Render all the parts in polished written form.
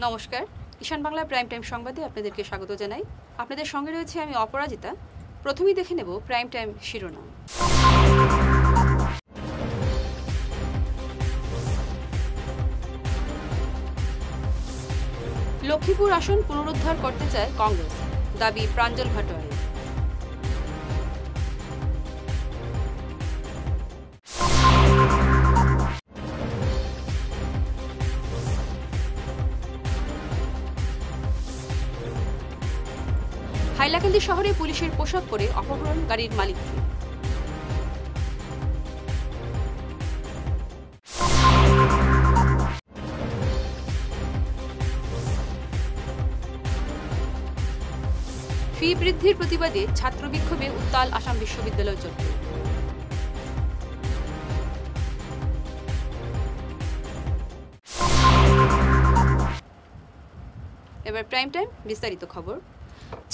নমস্কার, ঈশান Bangla prime time সংবাদে আপনাদেরকে স্বাগত জানাই। আপনাদের সঙ্গে রয়েছে আমি অপরাজিতা। প্রথমেই দেখে নেব প্রাইম টাইম শিরোনাম। লক্ষ্মীপুর আসন পুনরুদ্ধার করতে চায় কংগ্রেস, দাবি প্রাঞ্জল ঘাটোয়ারের। হাইলাকান্দি শহরে পুলিশের পোশাক পরে অপহরণ গাড়ির মালিককে। ফি বৃদ্ধির প্রতিবাদে ছাত্র বিক্ষোভে উত্তাল আসাম বিশ্ববিদ্যালয় চত্বর। এবার প্রাইম টাইম বিস্তারিত খবর।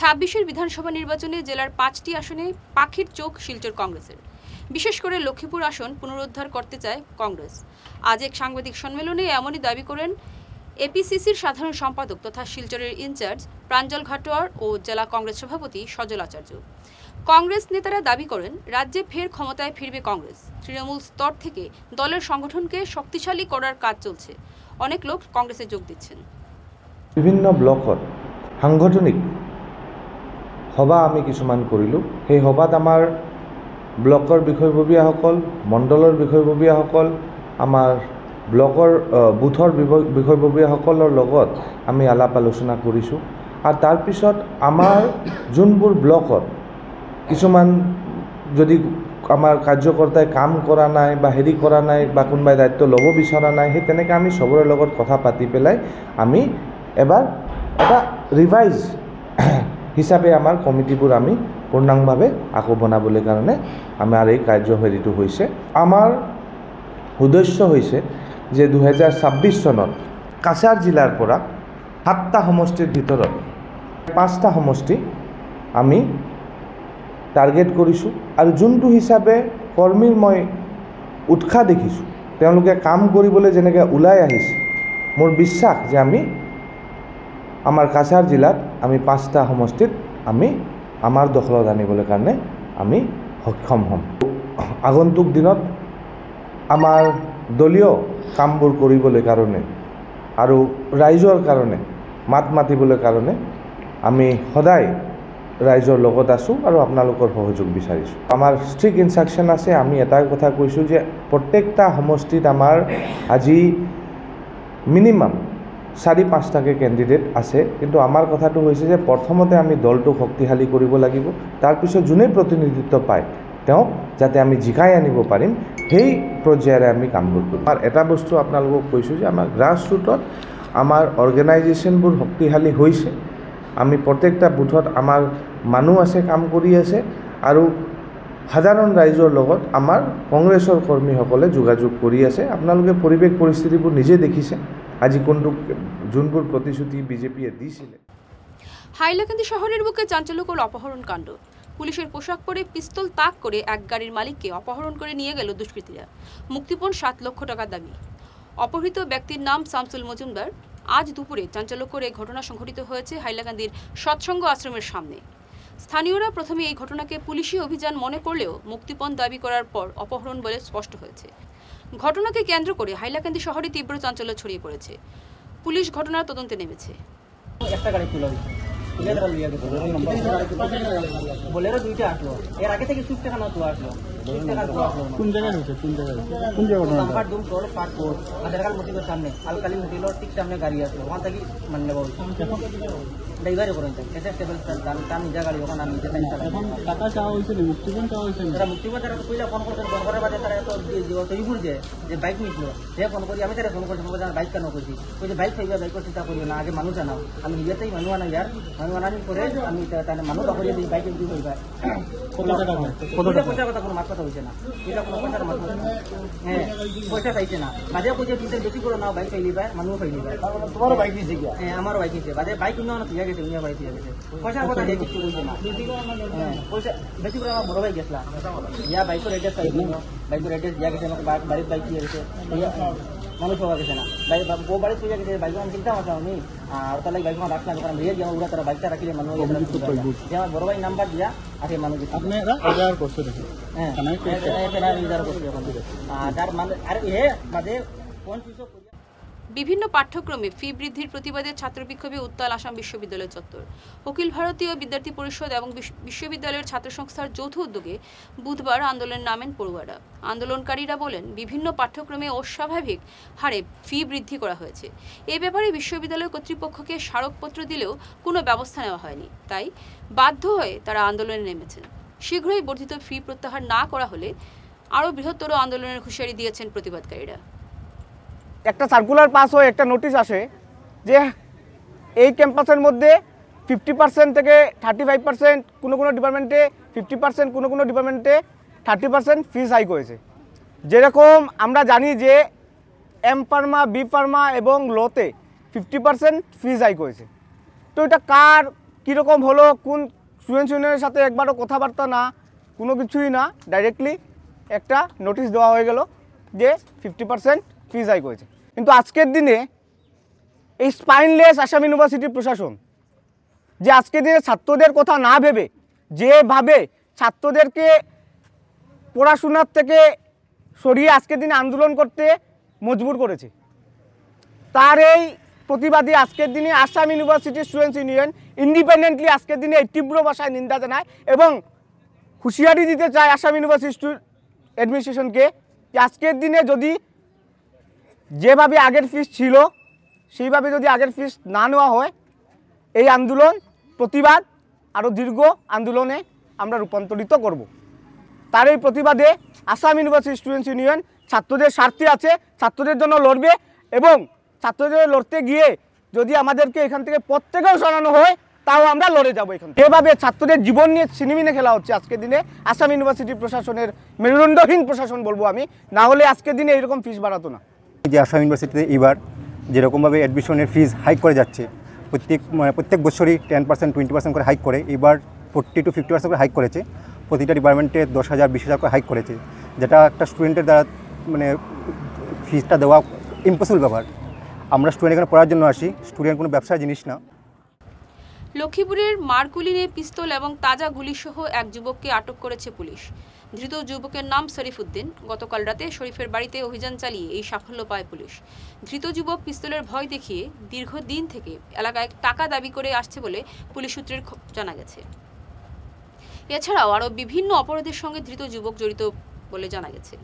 ২৬-এর বিধানসভা নির্বাচনে জেলার ৫টি আসনে পাখির চোখ শিলচর কংগ্রেসের। বিশেষ করে লক্ষ্মীপুর আসন পুনরুদ্ধার করতে চায় কংগ্রেস। আজ এক সাংবাদিক সম্মেলনে এমনই দাবি করেন এপিসিসির সাধারণ সম্পাদক তথা শিলচরের ইনচার্জ প্রাঞ্জল ঘাটোয়ার ও জেলা কংগ্রেস সভাপতি সজল আচার্য। কংগ্রেস নেতারা দাবি করেন রাজ্যে ফের ক্ষমতায় ফিরবে কংগ্রেস। তৃণমূল স্তর থেকে দলের সংগঠনকে শক্তিশালী করার কাজ চলছে। অনেক লোক কংগ্রেসে যোগ দিচ্ছেন। বিভিন্ন ব্লকত সাংগঠনিক সভা আমি কিছুমান কৰিলোঁ। সেই সভাত আমাৰ ব্লকৰ বিষয়ববীয়াসকল, মণ্ডলৰ বিষয়ববীয়াসকল, আমাৰ ব্লকৰ বুথৰ বিষয়ববীয়াসকলৰ লগত আমি আলাপ আলোচনা কৰিছোঁ। আৰু তাৰপিছত আমাৰ যোনবোৰ ব্লকত কিছুমান যদি আমাৰ কাৰ্যকৰ্তাই কাম কৰা নাই বা হেৰি কৰা নাই বা কোনোবাই দায়িত্ব ল'ব বিচৰা নাই, সেই তেনেকৈ আমি চবৰে লগত কথা পাতি পেলাই আমি এবাৰ এটা ৰিভাইজ হিচাপে আমাৰ কমিটিবোৰ আমি পূৰ্ণাংগভাৱে আকৌ বনাবলৈ কাৰণে আমাৰ এই কাৰ্যসূচীটো হৈছে। আমাৰ উদ্দেশ্য হৈছে যে ২০২৬ চনত কাছাৰ জিলাৰ পৰা ৭টা সমষ্টিৰ ভিতৰত ৫টা সমষ্টি আমি টাৰ্গেট কৰিছোঁ। আৰু যোনটো হিচাপে কৰ্মীৰ মই উৎসাহ দেখিছোঁ, তেওঁলোকে কাম কৰিবলৈ যেনেকৈ ওলাই আহিছে, মোৰ বিশ্বাস যে আমি আমাৰ কাছাৰ জিলাত আমি ৫টা সমষ্টিত আমি আমাৰ দখলত আনিবলৈ কাৰণে আমি সক্ষম হ'ম। আগন্তুক দিনত আমাৰ দলীয় কামবোৰ কৰিবলৈ কাৰণে আৰু ৰাইজৰ কাৰণে মাত মাতিবলৈ কাৰণে আমি সদায় ৰাইজৰ লগত আছোঁ আৰু আপোনালোকৰ সহযোগ বিচাৰিছোঁ। আমাৰ ষ্ট্ৰিক্ট ইনষ্ট্ৰাকশ্যন আছে। আমি এটাই কথা কৈছোঁ যে প্ৰত্যেকটা সমষ্টিত আমাৰ আজি মিনিমাম ৪-৫টাকৈ কেণ্ডিডেট আছে। কিন্তু আমাৰ কথাটো হৈছে যে প্ৰথমতে আমি দলটো শক্তিশালী কৰিব লাগিব। তাৰপিছত যোনে প্ৰতিনিধিত্ব পায় তেওঁক যাতে আমি জিকাই আনিব পাৰিম, সেই পৰ্যায়েৰে আমি কামবোৰ কৰিম। আৰু এটা বস্তু আপোনালোকক কৈছোঁ যে আমাৰ গ্ৰাছৰুটত আমাৰ অৰ্গেনাইজেশ্যনবোৰ শক্তিশালী হৈছে। আমি প্ৰত্যেকটা বুথত আমাৰ মানুহ আছে, কাম কৰি আছে। আৰু সাধাৰণ ৰাইজৰ লগত আমাৰ কংগ্ৰেছৰ কৰ্মীসকলে যোগাযোগ কৰি আছে। আপোনালোকে পৰিৱেশ পৰিস্থিতিবোৰ নিজে দেখিছে। আজি কোনটো যোনবোৰ প্ৰতিশ্ৰুতি বিজেপিয়ে দিছিলে। হাইলাকান্দি শহরের বুকে চাঞ্চল্যকর অপহরণ কাণ্ড। পুলিশের পোশাক পরে পিস্তল তাক করে এক গাড়ির মালিককে অপহরণ করে নিয়ে গেল দুষ্কৃতীরা। মুক্তিপণ ৭ লক্ষ টাকা দাবি। অপহৃত ব্যক্তির নাম শামসুল মজুমদার। আজ দুপুরে চাঞ্চল্যকর এই ঘটনা সংঘটিত হয়েছে হাইলাকান্দির সৎসঙ্গ আশ্রমের সামনে। স্থানীয়রা প্রথমে এই ঘটনাকে পুলিশি অভিযান মনে করলেও মুক্তিপণ দাবি করার পর অপহরণ বলে স্পষ্ট হয়েছে। ঘটনাকে কেন্দ্র করে হাইলাকান্দি শহরে তীব্র চাঞ্চল্য ছড়িয়ে পড়েছে। পুলিশ ঘটনার তদন্তে নেমেছে। बोलेरो दुईटा आसलो एर आगे থেকে সুইফট টাকা নতো আসলো কোন জায়গায় হচ্ছে নাম্বার 2 ফ্লোর পার্ক কোড আধারকাল মসজিদের সামনে আলকালিন হোটেলের ঠিক সামনে গাড়ি আসলো ওখান থেকে মানে নেব ড্রাইভারে করেন এসে স্টেবল দাম নিজা গাড়ি ওখানে আমি যেতে এখন টাকা চাওয়া হইছে মুক্তিপণ চাওয়া হইছে তারা মুক্তিপণ তারা কইলা ফোন করতে ফোন করে বাদে তারা তো তৈরি যে বাইক নিছিল সে ফোন করি আমি তারা ফোন করছি বাইক কেন কইছি কই যে বাইক পাইবা বাইক চিন্তা করিও না আগে মানুষ জানাও আমি নিজেতেই মানুষ আনা ইয়ার মানুষ আনার পরে আমি তাহলে মানুষ বাকরিয়ে দিই বাইকে দিই কইবা কত টাকা পয়সা কথা কোনো মাছ কথা হইছে না এটা কোনো পয়সার মাছ হ্যাঁ পয়সা চাইছে না বাদে কইছে পিছন বেশি করে নাও বাইক পাইলিবা মানুষ পাইলিবা তোমার বাইক দিছে কি হ্যাঁ আমার বাইক দিছে বাদে বাইক না ঠিক আছে উনি বাইক দিয়ে গেছে পয়সার কথা দিয়ে কিছু কইছে না হ্যাঁ পয়সা বেশি করে আমার বড় ভাই গেছলা ইয়া বাইকের এড্রেস পাইছি বাইকের এড্রেস দিয়া গেছে আমাকে বাড়ির বাইক দিয়ে গেছে মানুষ হওয়া গেছে না ও বাড়ি চলে গেছে বাইক আমি চিন্তা মাত্র আমি আর তাহলে বাইক রাখলাম যখন আমি রিয়েল আমার তারা বাইকটা রাখিলে মানুষ যে আমার বড় ভাই নাম্বার দিয়া আছে মানুষ হ্যাঁ আর তার মানে আর এ বাদে কোন কিছু বিভিন্ন পাঠ্যক্রমে ফি বৃদ্ধির প্রতিবাদে ছাত্র বিক্ষোভে উত্তাল আসাম বিশ্ববিদ্যালয় চত্বর। অখিল ভারতীয় বিদ্যার্থী পরিষদ এবং বিশ্ববিদ্যালয়ের ছাত্র সংস্থার যৌথ উদ্যোগে বুধবার আন্দোলনে নামেন পড়ুয়ারা। আন্দোলনকারীরা বলেন, বিভিন্ন পাঠ্যক্রমে অস্বাভাবিক হারে ফি বৃদ্ধি করা হয়েছে। এ ব্যাপারে বিশ্ববিদ্যালয় কর্তৃপক্ষকে স্মারকপত্র দিলেও কোনো ব্যবস্থা নেওয়া হয়নি। তাই বাধ্য হয়ে তারা আন্দোলনে নেমেছেন। শীঘ্রই বর্ধিত ফি প্রত্যাহার না করা হলে আরও বৃহত্তর আন্দোলনের হুঁশিয়ারি দিয়েছেন প্রতিবাদকারীরা। একটা সার্কুলার পাস হয়ে একটা নোটিশ আসে যে এই ক্যাম্পাসের মধ্যে 50% থেকে 35%, কোনো ডিপার্টমেন্টে 50%, কোনো ডিপার্টমেন্টে 30% ফিস হাইক হয়েছে। যেরকম আমরা জানি যে এম ফার্মা, বি ফার্মা এবং লতে 50% ফিস হাইক হয়েছে। তো এটা কার কীরকম হলো, কোন স্টুডেন্টস ইউনিয়নের সাথে একবারও কথাবার্তা না, কোনো কিছুই না, ডাইরেক্টলি একটা নোটিশ দেওয়া হয়ে গেল যে 50% ফিস হাইক হয়েছে। কিন্তু আজকের দিনে এই স্পাইনলেস আসাম ইউনিভার্সিটির প্রশাসন যে আজকের দিনে ছাত্রদের কথা না ভেবে যেভাবে ছাত্রদেরকে পড়াশোনার থেকে সরিয়ে আজকের দিনে আন্দোলন করতে মজবুর করেছে, তার এই প্রতিবাদী আজকের দিনে Assam university students union independently আজকের দিনে এই তীব্র ভাষায় নিন্দা জানায় এবং হুঁশিয়ারি দিতে চায় আসাম ইউনিভার্সিটি অ্যাডমিনিস্ট্রেশনকে যে আজকের দিনে যদি যেভাবে আগের ফিস ছিল সেইভাবে যদি আগের ফিস না নেওয়া হয়, এই আন্দোলন প্রতিবাদ আরও দীর্ঘ আন্দোলনে আমরা রূপান্তরিত করব। তার এই প্রতিবাদে আসাম ইউনিভার্সিটি স্টুডেন্টস ইউনিয়ন ছাত্রদের স্বার্থে আছে, ছাত্রদের জন্য লড়বে এবং ছাত্রদের লড়তে গিয়ে যদি আমাদেরকে এখান থেকে পথ থেকেও সরানো হয় তাও আমরা লড়ে যাবো। এখানে যেভাবে ছাত্রদের জীবন নিয়ে ছিনিমিনে খেলা হচ্ছে আজকের দিনে আসাম ইউনিভার্সিটি প্রশাসনের মেরুদণ্ডহীন প্রশাসন বলবো আমি, না হলে আজকের দিনে এরকম ফিস বাড়াতো না। যে আসাম ইউনিভার্সিটিতে এবার যেরকমভাবে অ্যাডমিশনের ফিজ হাইক করে যাচ্ছে, প্রত্যেক বছরই 10%, 20% করে হাইক করে, এবার 40 to 50% করে হাইক করেছে। প্রতিটা ডিপার্টমেন্টে 10,000, 20,000 করে হাইক করেছে, যেটা একটা স্টুডেন্টের দ্বারা ফিজটা দেওয়া ইম্পসিবল ব্যাপার। আমরা স্টুডেন্ট এখানে পড়ার জন্য আসি, স্টুডেন্ট কোনো ব্যবসার জিনিস না। লক্ষ্মীপুরের মারকুলিনে পিস্তল এবং তাজা গুলিসহ এক যুবককে আটক করেছে পুলিশ। ধৃত যুবকের নাম শরীফ উদ্দিন। গতকাল রাতে শরীফের বাড়িতে অভিযান চালিয়ে এই সাফল্য পায় পুলিশ। ধৃত যুবক পিস্তলের ভয় দেখিয়ে দীর্ঘদিন থেকে এলাকায় টাকা দাবি করে আসছে বলে পুলিশ সূত্রের জানা গেছে। এছাড়াও আরও বিভিন্ন অপরাধের সঙ্গে ধৃত যুবক জড়িত বলে জানা গেছে।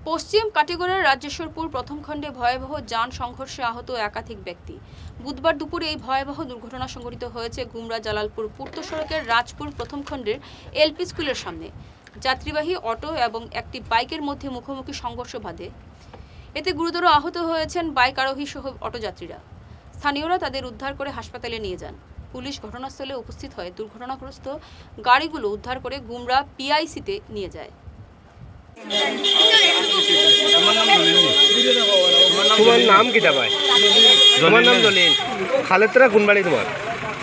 পশ্চিম কাটিগড়ার রাজেশ্বরপুর প্রথম খণ্ডে ভয়াবহ যান সংঘর্ষে আহত একাধিক ব্যক্তি। বুধবার দুপুরে এই ভয়াবহ দুর্ঘটনা সংঘটিত হয়েছে গুমরা জালালপুর পূর্ত সড়কের রাজপুর প্রথম খণ্ডের এলপি স্কুলের সামনে। যাত্রীবাহী অটো এবং একটি বাইকের মধ্যে মুখোমুখি সংঘর্ষ বাধে। এতে গুরুতর আহত হয়েছেন বাইক আরোহী সহ অটোযাত্রীরা। স্থানীয়রা তাদের উদ্ধার করে হাসপাতালে নিয়ে যান। পুলিশ ঘটনাস্থলে উপস্থিত হয়ে দুর্ঘটনাগ্রস্ত গাড়িগুলো উদ্ধার করে গুমরা পিআইসিতে নিয়ে যায়। তোমার নাম কি ভাই? তোমার নাম জলিল। খালেতরা কোন বাড়ি তোমার?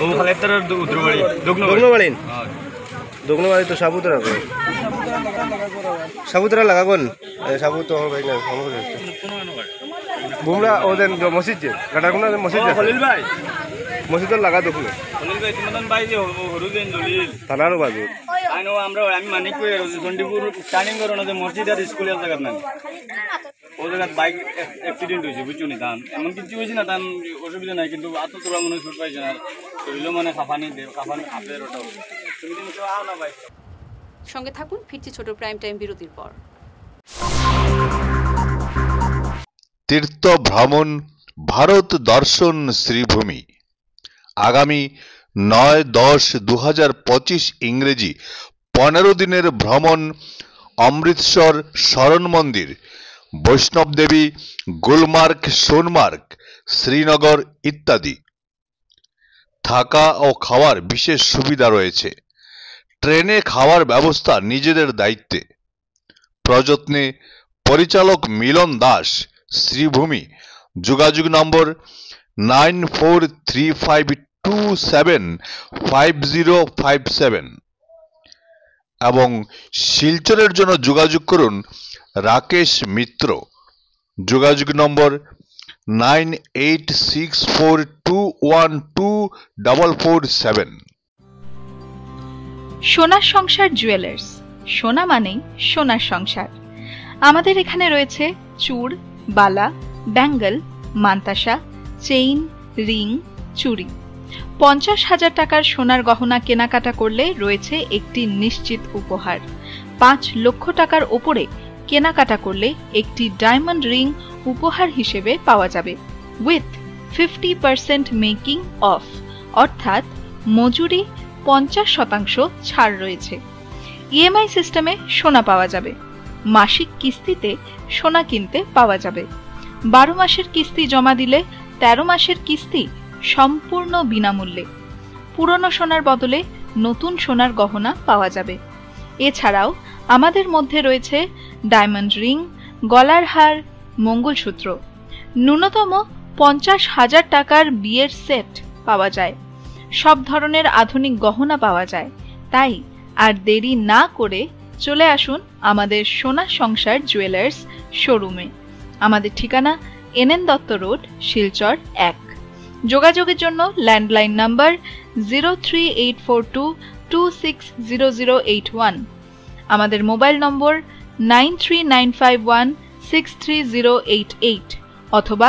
ও খালেতরা উত্তরবাড়ি দগ্নবাড়ি। দগ্নবাড়ি তো সাবুতরা কই? সাবুতরা লাগা কোন? সাবুত ভাই না সমস্যা হচ্ছে। বুমরা ওদের মসজিদ যে গাটা কোন মসজিদ আছে? খলিল ভাই মসজিদের লাগা দেখুন। খলিল ভাই তোমার ভাই যে হরুদেন জলিল থানারও বাজু। আইনো আমি মানিক কই চন্ডিপুর টার্নিং করো না যে মসজিদ আর স্কুলের জায়গা না। ও জায়গা বাইক অ্যাক্সিডেন্ট হয়েছে বুঝছো নি তান এমন কিছু হয়েছে না তান অসুবিধা নাই কিন্তু এত তোলা মনে ছুট পাইছে না শরীরও মানে কাফানি হাতের ওটা তুমি কিন্তু আও না ভাই। সঙ্গে থাকুন, ফিরছি ছোট প্রাইম টাইম বিরতির পর। তীর্থ ভ্রমণ ভারত দর্শন শ্রীভূমি আগামী 9-10-2025 ইংরেজি 15 দিনের ভ্রমণ অমৃতসর শরণ মন্দির, বৈষ্ণব দেবী, গুলমার্গ, সোনমার্গ, শ্রীনগর ইত্যাদি। থাকা ও খাওয়ার বিশেষ সুবিধা রয়েছে। ট্রেনে খাওয়ার ব্যবস্থা নিজেদের দায়িত্বে। প্রযত্নে পরিচালক মিলন দাস, শ্রীভূমি। যোগাযোগ নম্বর 9435275057। এবং শিলচরের জন্য যোগাযোগ করুন রাকেশ মিত্র। যোগাযোগ নম্বর 9864212447। সোনার সংসার জুয়েলার্স, সোনা মানেই সোনার সংসার। আমাদের এখানে রয়েছে চূড়, বালা, ব্যাঙ্গল, মান্তাসা, চেইন, রিং, চুড়ি। 50,000 টাকার সোনার গহনা কেনাকাটা করলে রয়েছে একটি নিশ্চিত উপহার। 5 লক্ষ টাকার ওপরে কেনাকাটা করলে একটি ডায়মন্ড রিং উপহার হিসেবে পাওয়া যাবে উইথ 50% মেকিং অফ, অর্থাৎ মজুরি 50% ছাড় রয়েছে। ইএমআই সিস্টেমে সোনা পাওয়া যাবে। মাসিক কিস্তিতে সোনা কিনতে পাওয়া যাবে। 12 মাসের কিস্তি জমা দিলে 13 মাসের কিস্তি সম্পূর্ণ বিনামূল্যে। পুরনো সোনার বদলে নতুন সোনার গহনা পাওয়া যাবে। এছাড়াও আমাদের মধ্যে রয়েছে ডায়মন্ড রিং, গলার হার, মঙ্গলসূত্র। ন্যূনতম 50,000 টাকার বিয়ের সেট পাওয়া যায়। সব ধরনের আধুনিক গহনা পাওয়া যায়। তাই আর দেরি না করে চলে আসুন আমাদের সোনা সংসার জুয়েলার্স শোরুমে। আমাদের ঠিকানা NN দত্ত রোড, শিলচর 1। যোগাযোগের জন্য ল্যান্ডলাইন নাম্বার 03842260081, আমাদের মোবাইল নম্বর 9395163088 অথবা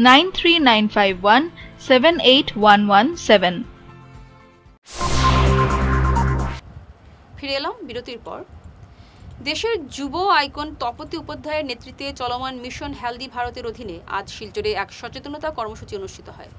9395178117। ফিরে এলাম বিরতির পর। দেশের যুব আইকন তপতী উপাধ্যায়ের নেতৃত্বে চলমান মিশন হেলদি ভারতের অধীনে আজ শিলচরে এক সচেতনতা কর্মসূচি অনুষ্ঠিত হয়।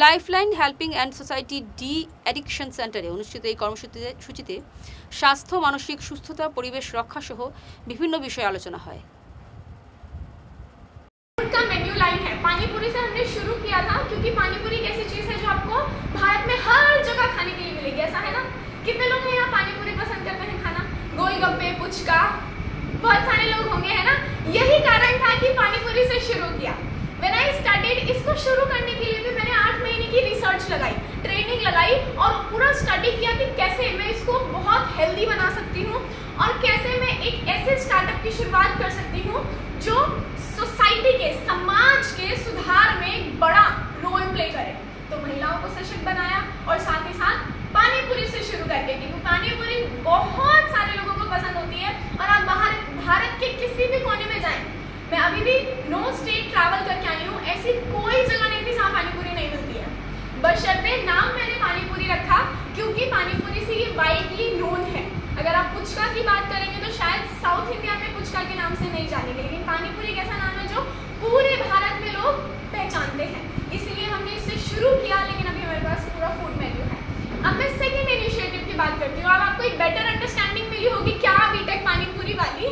Lifeline helping and society D addiction সেন্টারে অনুষ্ঠিত এই কর্মসূচিতে স্বাস্থ্য, মানসিক সুস্থতা, পরিবেশ রক্ষা সহ বিভিন্ন বিষয়ে আলোচনা হয়। का मेन्यू लाइन है। पानी पूरी से हमने शुरू किया था क्योंकि पानी पूरी एक ऐसी चीज है जो आपको भारत में हर जगह खाने के लिए मिलेगी, ऐसा है ना? कितने लोग हैं यहाँ पानी पूरी पसंद करते हैं खाना? गोलगप्पे, पुचका, बहुत सारे लोग होंगे, है ना? यही कारण था कि पानी पूरी से शुरू किया। When I started, इसको शुरू करने के लिए भी मैंने 8 महीने की रिसर्च लगाई, ट्रेनिंग लगाई और पूरा स्टडी किया कि कैसे मैं इसको बहुत हेल्दी बना सकती हूँ और कैसे मैं एक ऐसे स्टार्टअप की शुरुआत कर सकती हूँ जो सोसाइटी के, समाज के सुधार में एक बड़ा रोल प्ले करे। तो महिलाओं को सशक्त बनाया और साथ ही साथ पानी पूरी से शुरू करके, क्योंकि पानी पूरी बहुत सारे लोगों को पसंद होती है और आप भारत के किसी भी कोने में जाएं, मैं अभी भी 9 स्टेट ट्रैवल करके आई हूँ, ऐसी कोई जगह नहीं थी जहाँ पानी पूरी नहीं मिलती है। बशर्ते नाम मैंने पानी पूरी रखा क्योंकि पानी पूरी से ये वाइडली नोन है। अगर आप पुचका की बात करेंगे तो शायद साउथ इंडिया में पुचका के नाम से नहीं जानेंगे, लेकिन पानी पूरी एक ऐसा नाम है जो पूरे भारत में लोग पहचानते हैं। इसीलिए हमने इससे शुरू किया, लेकिन अभी हमारे पास पूरा फूड मेन्यू है। अब मैं सेकेंड इनिशिएटिव की बात करती हूँ। अब आपको एक बेटर अंडरस्टैंडिंग मिली होगी क्या बीटेक पानी पूरी वाली,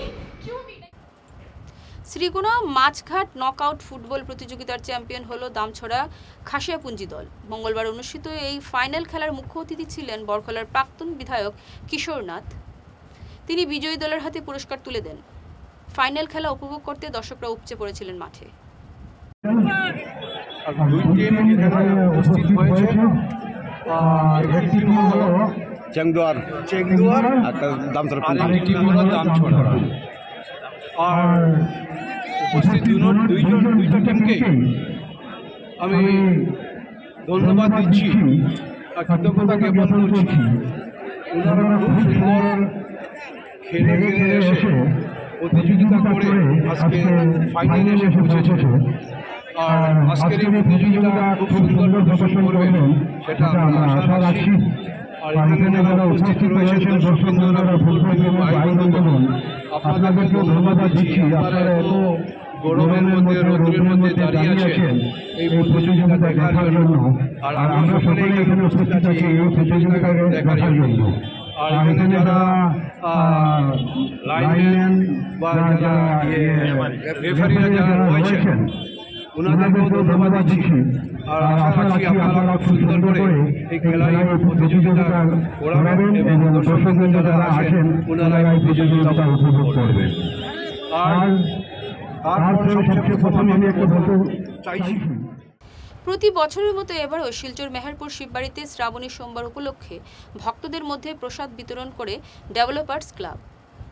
क्यों बीटेक। শ্রীগুনা মাছঘাট নকআউট ফুটবল প্রতিযোগিতার চ্যাম্পিয়ন হলো দামছড়া খাসিয়াপুঞ্জি দল। মঙ্গলবার অনুষ্ঠিত এই ফাইনাল খেলার মুখ্য অতিথি ছিলেন বরখলার প্রাক্তন বিধায়ক কিশোর নাথ। তিনি বিজয়ী দলের হাতে পুরস্কার তুলে দেন। ফাইনাল খেলা উপভোগ করতে দর্শকরা উপচে পড়েছিলেন মাঠে। চেংদুয়ার একটা দামছড়া আর উপস্থিত দুইটা টিমকে আমি ধন্যবাদ দিচ্ছি আর কৃতজ্ঞতা জ্ঞাপন করছি। ওনারা খুব সুন্দর খেলে এসে প্রতিযোগিতা করে আজকে ফাইনালে এসে পৌঁছেছে। আর আজকের এই প্রতিযোগিতা খুব সুন্দর প্রদর্শন করবেন সেটা আমরা আশা রাখছি। আর এখানে যারা উপস্থিত রয়েছেন দর্শকবৃন্দরা, ফুটবল ভাই-বোনেরা, আপনাদেরকেও ধন্যবাদ দিচ্ছি। আপনারা এত গরমের মধ্যে, রোদের মধ্যে দাঁড়িয়ে আছেন এই প্রতিযোগিতা দেখার জন্য। আর আমরা সকলেই এখানে উপস্থিত আছি এই প্রতিযোগিতা দেখার জন্য। আর এখানে যারা লাইনম্যান বা যারা রেফারিরা যারা রয়েছেন ওনাদেরকেও ধন্যবাদ দিচ্ছি। আর আশা রাখছি আপনারা খুব সুন্দর করে এই খেলায় প্রতিযোগিতা করাবেন এবং দর্শকদের যারা আছেন ওনারা এই প্রতিযোগিতা উপভোগ করবেন। আর তারপরে সবচেয়ে প্রথমে আমি একটা বলতে চাইছি, প্রতি বছরের মতো এবারও শিলচর মেহেরপুর শিববাড়িতে শ্রাবণী সোমবার উপলক্ষে ভক্তদের মধ্যে প্রসাদ বিতরণ করে ডেভেলপার্স ক্লাব।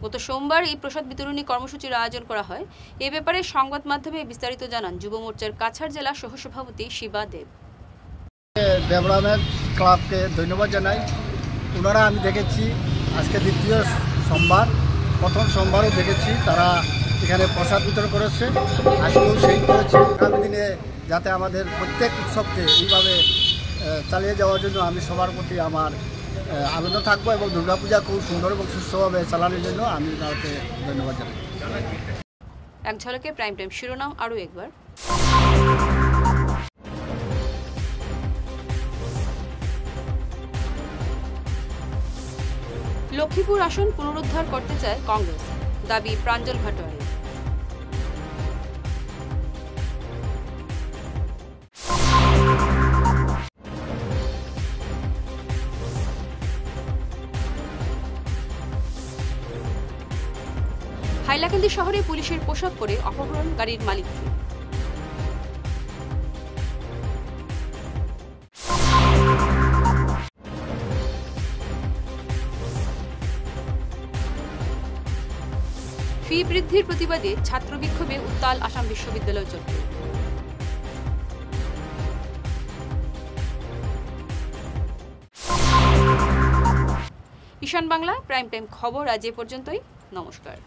গত সোমবার এই প্রসাদ বিতরণী কর্মসূচির আয়োজন করা হয়। এ ব্যাপারে সংবাদ মাধ্যমে বিস্তারিত জানান যুব মোর্চার কাছাড় জেলা সহসভাপতি শিবা দেব। ডেভেলপমেন্ট ক্লাবকে ধন্যবাদ জানাই। ওনারা আমি দেখেছি আজকে দ্বিতীয় সোমবার, প্রথম সোমবারও দেখেছি তারা এখানে প্রসাদ বিতরণ করেছে, আজকেও সেই করেছে। আগামী দিনে যাতে আমাদের প্রত্যেক উৎসবকে এইভাবে চালিয়ে যাওয়ার জন্য আমি সবার প্রতি আমার আবেদন থাকবো এবং দুর্গাপূজা খুব সুন্দর এবং সুস্থভাবে চালানোর জন্য আমি তাকে ধন্যবাদ জানাই। এক ঝলকে প্রাইম টাইম শিরোনাম আরও একবার। লক্ষ্মীপুর আসন পুনরুদ্ধার করতে চায় কংগ্রেস, দাবি প্রাঞ্জল ভাটোয়ারি। হাইলাকান্দি শহরে পুলিশের পোশাক পরে অপহরণকারীর মালিককে। ফি বৃদ্ধির প্রতিবাদে ছাত্র বিক্ষোভে উত্তাল আসাম বিশ্ববিদ্যালয় চত্বর। ঈশান বাংলা প্রাইম টাইম খবর আজ এ পর্যন্তই। নমস্কার।